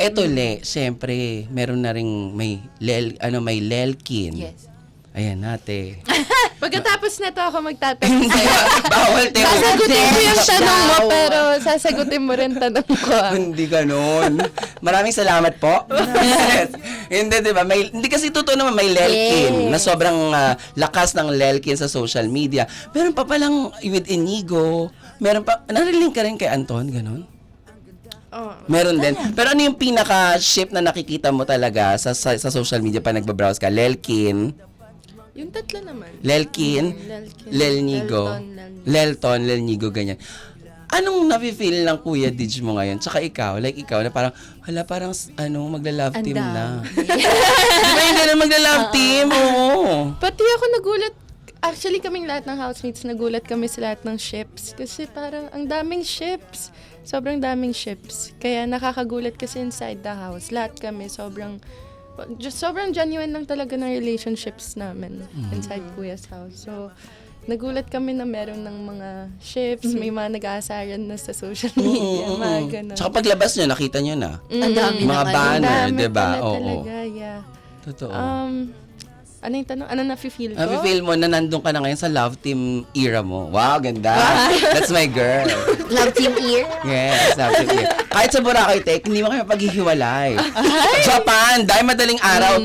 Eto, syempre, meron na ring may Lelkin. Yes. Ayan, ate. Pagkatapos nito ako magtatanong sa'yo. Bawal tayo. Sasagutin ko yung tanong mo, pero sasagutin mo rin tanong ko. Hindi ganun. Maraming salamat po. Hindi, di ba? Hindi kasi totoo naman may Lelkin na sobrang lakas ng Lelkin sa social media. Meron pa palang with Inigo. Meron pa, narilink ka rin kay Anton, ganun? Oh. Meron din. Pero ano yung pinaka-ship na nakikita mo talaga sa social media pa nagbabrowse ka? Lelkin, Yung tatlo naman. Lelkin, Lelkin, Lelnigo, Lelton, Lelnigo, ganyan. Anong nafe-feel ng Kuya Dij mo ngayon? Tsaka ikaw, like ikaw, na parang, parang, magla-love team na. Di ba hindi na magla-love team? Oo. Pati ako nagulat. Actually, kaming lahat ng housemates, nagulat kami sa lahat ng ships. Kasi parang, ang daming ships. Sobrang daming ships. Kaya nakakagulat kasi inside the house. Lahat kami, sobrang genuine lang talaga ng relationships namin inside Kuya's house. So, nagulat kami na meron ng mga ships, may mga nag-aasaran na sa social media, mga ganun. Tsaka paglabas nyo, nakita nyo na. Ang dami Mga ng banner, Dami di ba? pala Oo. talaga, yeah. Totoo. Ano yung tanong? Ano na-feel ko? Nafe-feel mo na nandun ka na ngayon sa love team era mo. Wow, ganda. That's my girl. Love team ear. Yes, love team era. Kahit sa Boracay Tech, hindi mo kami paghihiwalay. Japan, dahil madaling araw,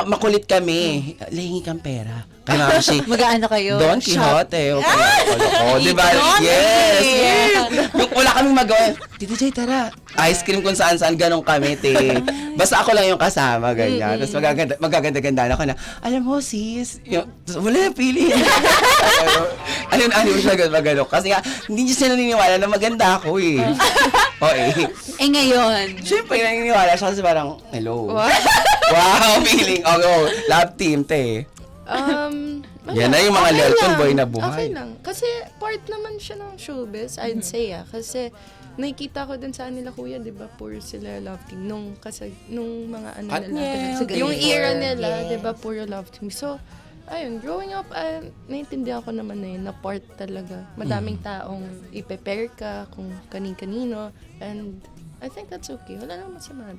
makulit kami. Lehingi kang pera. Kaya nga si Mag-aano kayo? Don Quixote. O kaya, di ba? Yes. Yung wala kaming magawa. Tito Jay, tara. Ice cream kung saan-saan, ganun kami, te. Basta ako lang yung kasama, ganyan. Tapos magaganda-ganda ako na, alam mo, sis, wala na pili. Ano siya magano. Kasi nga, hindi niya sila naniniwala na maganda ako eh. O eh. Eh ngayon. Siyempre, naniniwala siya kasi parang, hello. Wow, feeling. Okay, love team, te. Yan na yung mga Lelton boy na buhay. Okay lang. Kasi part naman siya ng showbiz, I'd say kasi nakikita ko din sa nila kuya, di ba, puro sila love team. Nung mga ano At nila. yeah, Yung okay. era nila, Yeah. di ba, puro love team. So, ayun, growing up, naiintindihan ko naman na yun, na part talaga. Madaming taong i-prepare ka kung kanin-kanino. And I think that's okay. Wala namang masama.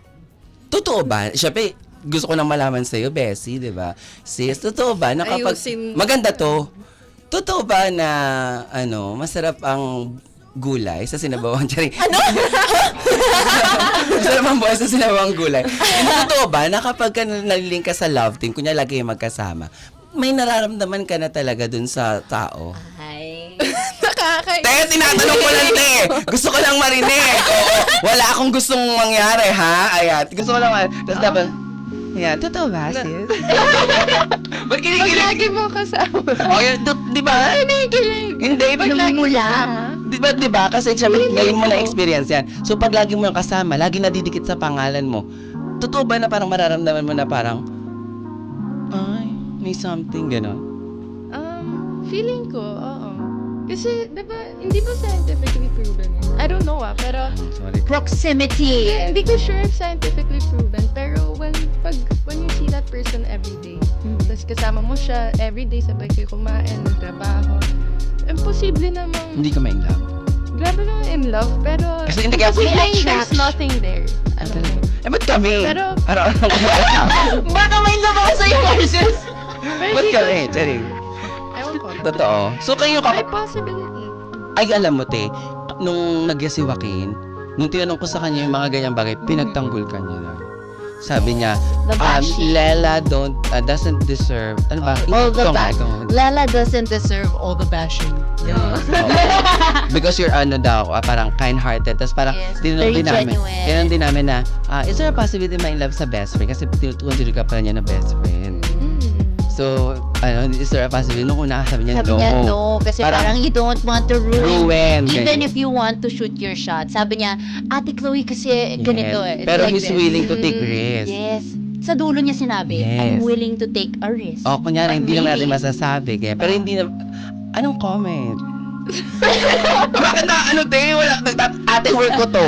Totoo ba? Siyempre, gusto ko nang malaman sa'yo, Bessie, di ba? Sis, totoo ba na kapag... Ayusin. Maganda to. Totoo ba na, masarap ang gulay sa sinabawang cherry? Ano? Masarap ang buhay sa sinabawang gulay. Totoo ba na kapag nalilink ka sa love team, kunya lagi yung magkasama, may nararamdaman ka na talaga dun sa tao? Ay. Te, tinatanong ko lang, te. Gusto ko lang marinig. Oo. Wala akong gustong mangyari, ha? Ayan. Gusto ko lang Tapos dapat... Ayan. Totoo ba, sis? Ba't kinikilig? Pag lagi mo kasama. O, yun, di ba? Hindi, pag lagi mo lang. Di ba? Kasi syempre, ngayon mo na-experience yan. So, pag lagi mo yung kasama, lagi nadidikit sa pangalan mo, totoo ba na parang mararamdaman mo na parang, ay, may something, gano'n? Feeling ko, oo. Kasi, diba, hindi ba scientifically proven yun? I don't know pero Sorry. Proximity. hindi ko sure if scientifically proven, pero when you see that person every day, tapos kasama mo siya every day, sabay kayo kumain, nagtrabaho, imposible namang, Hindi ka ma-in-love. grabe naman in love, pero Kasi hindi ka... feeling there's nothing there. Alam mo? ba't kami? Pero- Baka may love ako sa'yo, Marcus. Ba't kami? Sorry. Ewan ko. Totoo. So, kayo May possibility. Ay, alam mo, te, nung si Joaquin, nung tinanong ko sa kanya yung mga ganyang bagay, pinagtanggol ka niya na. Sabi niya, The bashing. Lela doesn't deserve, ano ba? All the Ikaw nga, bashing. ikaw nga. Lala doesn't deserve all the bashing. Because you're daw, parang kind-hearted. Tapos parang, Yes, tinanong very din namin, genuine. tinanong din namin na, is there a possibility na in love sa best friend? Kasi consider ka pala niya na best friend. So, is there a possibility? Nung una, sabi niya, Sabi niya, no. Kasi parang you don't want to ruin. Even ganyan. if you want to shoot your shot. Sabi niya, Ate Chloe kasi ganito eh. It's Pero like he's this. willing to take risks. Yes. Sa dulo niya sinabi, I'm Yes. willing to take a risk. O, kunyari, hindi lang natin Really? masasabi. Kaya, pero hindi na... Anong comment? Bakit na, wala, ate work ko to.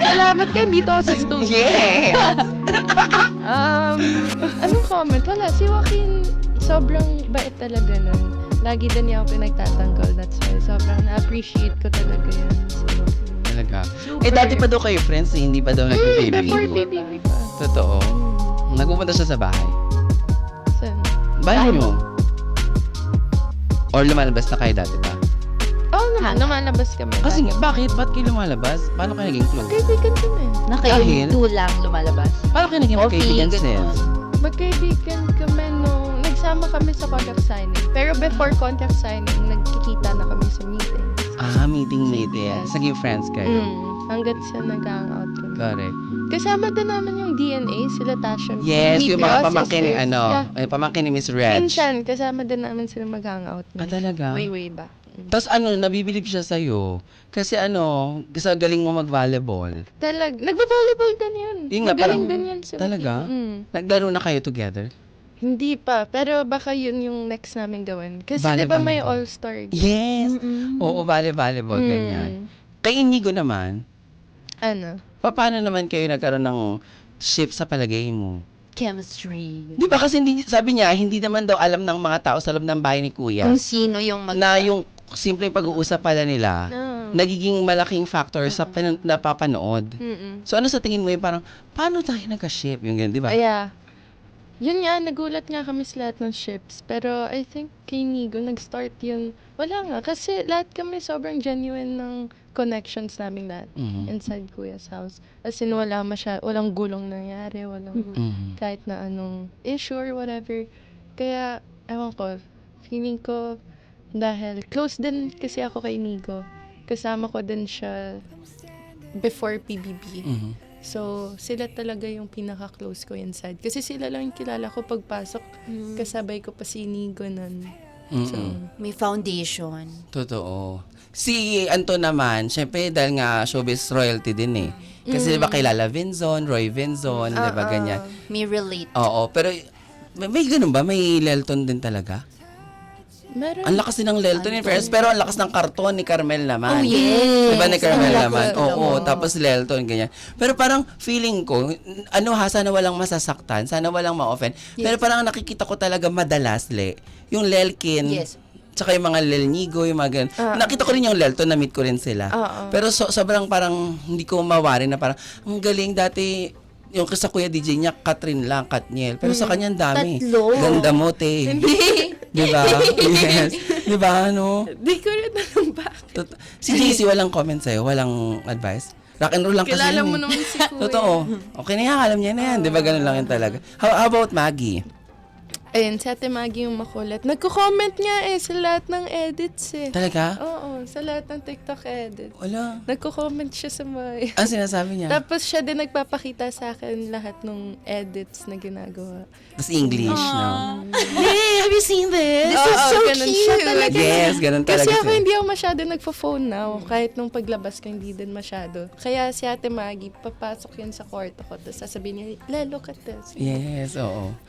Salamat ka dito sa studio. Yeah! Anong comment? Wala. Si Joaquin, sobrang bait talaga nun. Lagi din niya ako pinagtatanggol. That's why sobrang na-appreciate ko talaga yan. So, Talaga. Dati pa daw kayo friends, hindi pa daw nag-baby. Baby pa. Totoo. Nagpupunta siya sa bahay. Saan? Bahay mo? Or lumalabas na kayo dati pa? Oo naman, lumalabas kami. Kasi nga, bakit? Ba't kayo lumalabas? Paano kayo naging close? Kaibigan kami. Na kayo Dahil? lang lumalabas. Paano kayo naging magkaibigan feeling sis? Magkaibigan kami nung nagsama kami sa contract signing. Pero before contract signing, nagkikita na kami sa meeting. Meeting mate yan. Naging friends kayo. Hanggat sa nag-hangout kami. Correct. Kasama din namin yung DNA, sila Tasha. Yes, yung mga Meteor, pamangkin ni, sisters. Yeah. pamangkin ni Miss Reg. Minsan, kasama din namin sila mag-hangout. Talaga? Way back. Tapos nabibilib siya sa'yo. Kasi kasi galing mo mag-volleyball. Nagba-volleyball din yun. Yun nga, Magaling parang- din yun sila. Talaga? Naglaro na kayo together? Hindi pa, pero baka yun yung next namin gawin. Kasi di ba may Volleyball. all-star game? Yes. Oo, volleyball, ganyan. Kay Inigo naman, Ano? paano naman kayo nagkaroon ng ship sa palagay mo? Chemistry. Di ba kasi sabi niya, hindi naman daw alam ng mga tao sa loob ng bahay ni Kuya Kung sino yung na yung simpleng pag-uusap pala nila, No. nagiging malaking factor sa napapanood. So ano sa tingin mo yung parang, paano tayo nagka-ship? Yung ganyan, di ba? Yeah. Yun nga, nagulat nga kami sa lahat ng ships. Pero I think kay Nigo, nag-start yun. Wala nga, kasi lahat kami sobrang genuine ng connections namin lahat. Mhm. Inside Kuya's house. As in, walang gulong nangyari, walang Mhm. kahit na anong issue or whatever. Kaya, ewan ko, feeling ko, dahil close din kasi ako kay Nigo. Kasama ko din siya before PBB. Mhm. So, sila talaga yung pinaka-close ko inside. Kasi sila lang yung kilala ko pagpasok. Kasabay ko pa si Nigo nun. So, may foundation. Totoo. Si Anton naman, syempre dahil nga showbiz royalty din eh. Kasi diba kilala Vinzon, Roy Vinzon, diba ganyan. May relate. Oo, pero may ganun ba? May Lelton din talaga? meron. Ang lakas din ng Lelton in fairness, pero ang lakas ng karton ni Carmel naman. Oh, yes. Diba ni Carmel Ang naman? laki. Oo, tapos Lelton, ganyan. Pero parang feeling ko, sana walang masasaktan, sana walang ma-offend. Pero parang nakikita ko talaga madalas, yung Lelkin, Yes. tsaka yung mga Lelnigo, yung mga ganun. Nakita ko rin yung Lelton, na-meet ko rin sila. Pero sobrang parang hindi ko mawari na parang, ang galing dati, yung sa Kuya DJ niya, Catherine lang, Katniel. Pero sa kanya ang dami. Tatlo. Ganda mo, te. Di ba? Yes. Di ba, ano? Di ko rin alam bakit. Si JC walang comment sa'yo, walang advice. Rock and roll lang kasi Kilala yun mo eh. naman si Kuya. Totoo. Okay na yan, alam niya na yan. Di ba ganun lang yun talaga? How about Maggie? Ayun, si Ate Maggie yung makulit. Nagko-comment nga sa lahat ng edits Talaga? Oo, sa lahat ng TikTok edits. Wala. Nagko-comment siya sa mga... Ang sinasabi niya? Tapos siya din nagpapakita sa akin lahat ng edits na ginagawa. Tapos English, no? Hey, have you seen this? This is so ganun siya cute. talaga. Yes, ganun talaga. Kasi ako siya. hindi ako masyado nagpo-phone now. Kahit nung paglabas ko, hindi din masyado. Kaya si Ate Maggie, papasok yun sa kwarto ko. Tapos sasabihin niya, La, look at this. Yes, oo.